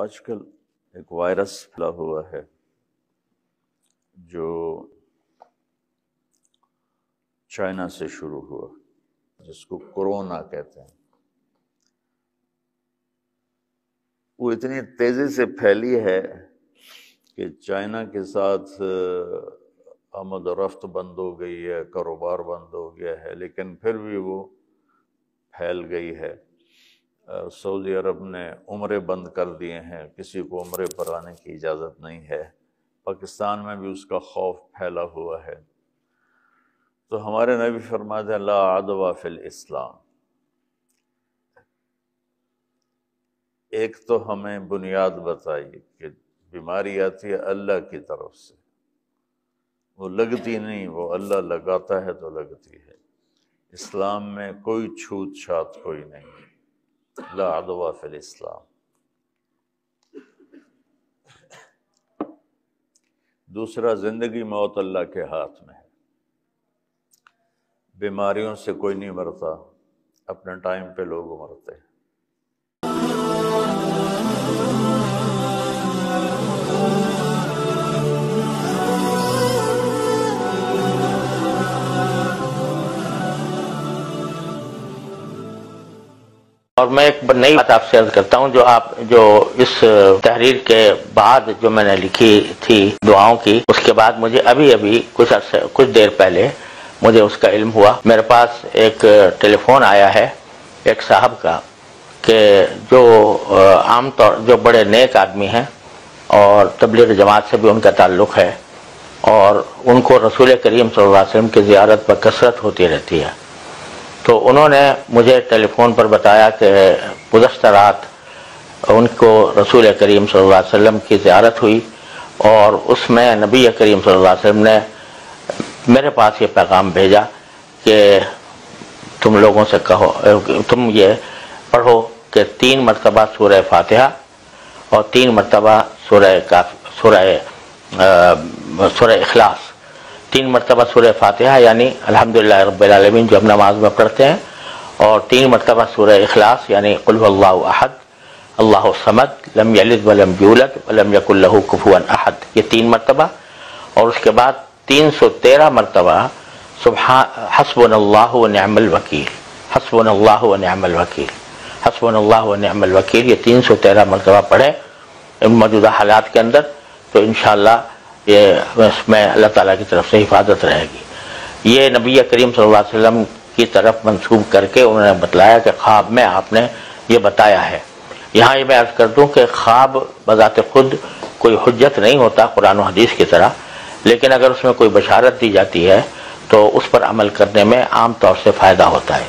آج کل ایک وائرس پھیلا ہوا ہے جو چائنا سے شروع ہوا، جس کو کورونا کہتے ہیں۔ وہ اتنی تیزی سے پھیلی ہے کہ چائنا کے ساتھ آمد و رفت بند ہو گئی ہے، کاروبار بند ہو گیا ہے، لیکن پھر بھی وہ پھیل گئی ہے۔ سعودی عرب نے عمرے بند کر دیے ہیں، کسی کو عمرے پر آنے کی اجازت نہیں ہے۔ پاکستان میں بھی اس کا خوف پھیلا ہوا ہے۔ تو ہمارے نبی فرماتے ہیں لا عدوى فی الاسلام۔ ایک تو ہمیں بنیاد بتائی کہ بیماری آتی ہے اللہ کی طرف سے، وہ لگتی نہیں، وہ اللہ لگاتا ہے تو لگتی ہے۔ اسلام میں کوئی چھوت چھات کوئی نہیں، لا عدوى فی الاسلام۔ دوسرا، زندگی موت اللہ کے ہاتھ میں ہے۔ بیماریوں سے کوئی نہیں مرتا، اپنے ٹائم پہ لوگ مرتے ہیں۔ اور میں ایک نئی بات آپ سے عرض کرتا ہوں، جو اس تحریر کے بعد جو میں نے لکھی تھی دعاؤں کی، اس کے بعد مجھے ابھی کچھ دیر پہلے مجھے اس کا علم ہوا۔ میرے پاس ایک ٹیلی فون آیا ہے ایک صاحب کا کہ جو عام طور جو بڑے نیک آدمی ہیں اور تبلیغ جماعت سے بھی ان کا تعلق ہے، اور ان کو رسول کریم صلی اللہ علیہ وسلم کی زیارت بکثرت ہوتی رہتی ہے۔ تو انہوں نے مجھے ٹیلی فون پر بتایا کہ گزشتہ رات ان کو رسول کریم صلی اللہ علیہ وسلم کی زیارت ہوئی، اور اس میں نبی کریم صلی اللہ علیہ وسلم نے میرے پاس یہ پیغام بھیجا کہ تم لوگوں سے کہو، تم یہ پڑھو کہ 3 مرتبہ سورہ فاتحہ اور 3 مرتبہ سورہ اخلاص۔ 3 مرتبہ سورہ فاتحہ یعنی الحمدللہ رب العالمین جو ہم نماز میں پڑھتے ہیں، اور 3 مرتبہ سورہ اخلاص یعنی قل هو اللہ احد اللہ الصمد لم یلد ولم یولد ولم یکن لہ کفوا احد، یہ 3 مرتبہ، اور اس کے بعد 313 مرتبہ حسبنا اللہ ونعم الوکیل، حسبنا اللہ ونعم الوکیل، حسبنا اللہ ونعم الوکیل، یہ 313 مرتبہ پڑھیں ان موجودہ حالات کے اندر، تو انشاءاللہ یہ اس میں اللہ تعالیٰ کی طرف سے حفاظت رہے گی۔ یہ نبی کریم صلی اللہ علیہ وسلم کی طرف منسوب کر کے انہوں نے بتلایا کہ خواب میں آپ نے یہ بتایا ہے۔ یہاں یہ میں عرض کر دوں کہ خواب بذات خود کوئی حجت نہیں ہوتا قرآن و حدیث کی طرح، لیکن اگر اس میں کوئی بشارت دی جاتی ہے تو اس پر عمل کرنے میں عام طور سے فائدہ ہوتا ہے۔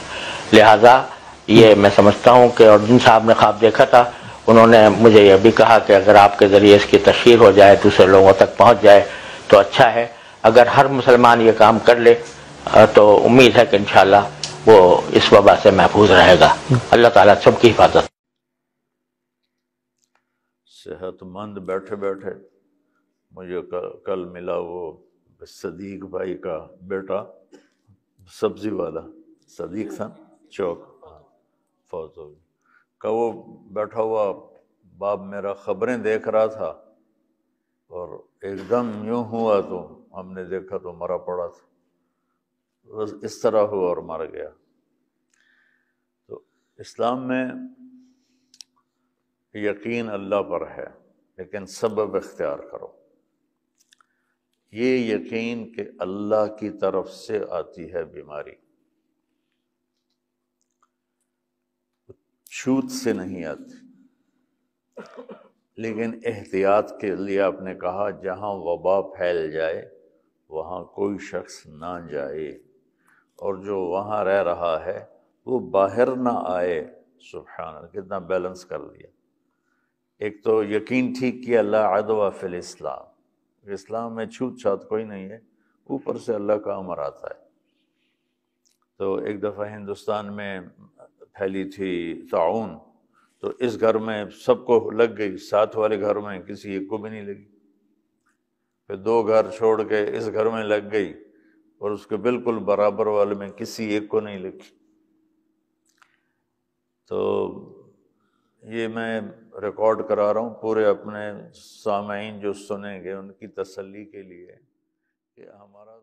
لہٰذا یہ میں سمجھتا ہوں کہ، اور جن صاحب نے خواب دیکھا تھا انہوں نے مجھے یہ بھی کہا کہ اگر آپ کے ذریعے اس کی تشہیر ہو جائے، دوسرے لوگوں تک پہنچ جائے تو اچھا ہے۔ اگر ہر مسلمان یہ کام کر لے تو امید ہے کہ انشاءاللہ وہ اس وبا سے محفوظ رہے گا۔ اللہ تعالیٰ سب کی حفاظت۔ صحت مند بیٹھے بیٹھے مجھے کل ملا وہ صدیق بھائی کا بیٹا، سبزی والا صدیق تھا، چوک فوت ہو گیا۔ کہ وہ بیٹھا ہوا باپ میرا خبریں دیکھ رہا تھا، اور ایک دم یوں ہوا تو ہم نے دیکھا تو مرا پڑا تھا، بس اس طرح ہوا اور مر گیا۔ تو اسلام میں یقین اللہ پر ہے، لیکن سبب اختیار کرو۔ یہ یقین کہ اللہ کی طرف سے آتی ہے بیماری، چھوت سے نہیں آتی، لیکن احتیاط کے لیے آپ نے کہا جہاں وبا پھیل جائے وہاں کوئی شخص نہ جائے، اور جو وہاں رہ رہا ہے وہ باہر نہ آئے۔ سبحان اللہ، کتنا بیلنس کر لیا۔ ایک تو یقین ٹھیک کیا لا عدوى فی الاسلام، اسلام میں چھوت چھات کوئی نہیں ہے، اوپر سے اللہ کا امر آتا ہے۔ تو ایک دفعہ ہندوستان میں پھیلی تھی طاعون، تو اس گھر میں سب کو لگ گئی، ساتھ والے گھر میں کسی ایک کو بھی نہیں لگی، پھر 2 گھر چھوڑ کے اس گھر میں لگ گئی، اور اس کے بالکل برابر والے میں کسی ایک کو نہیں لگی۔ تو یہ میں ریکارڈ کرا رہا ہوں پورے اپنے سامعین جو سنیں گے ان کی تسلی کے لیے کہ ہمارا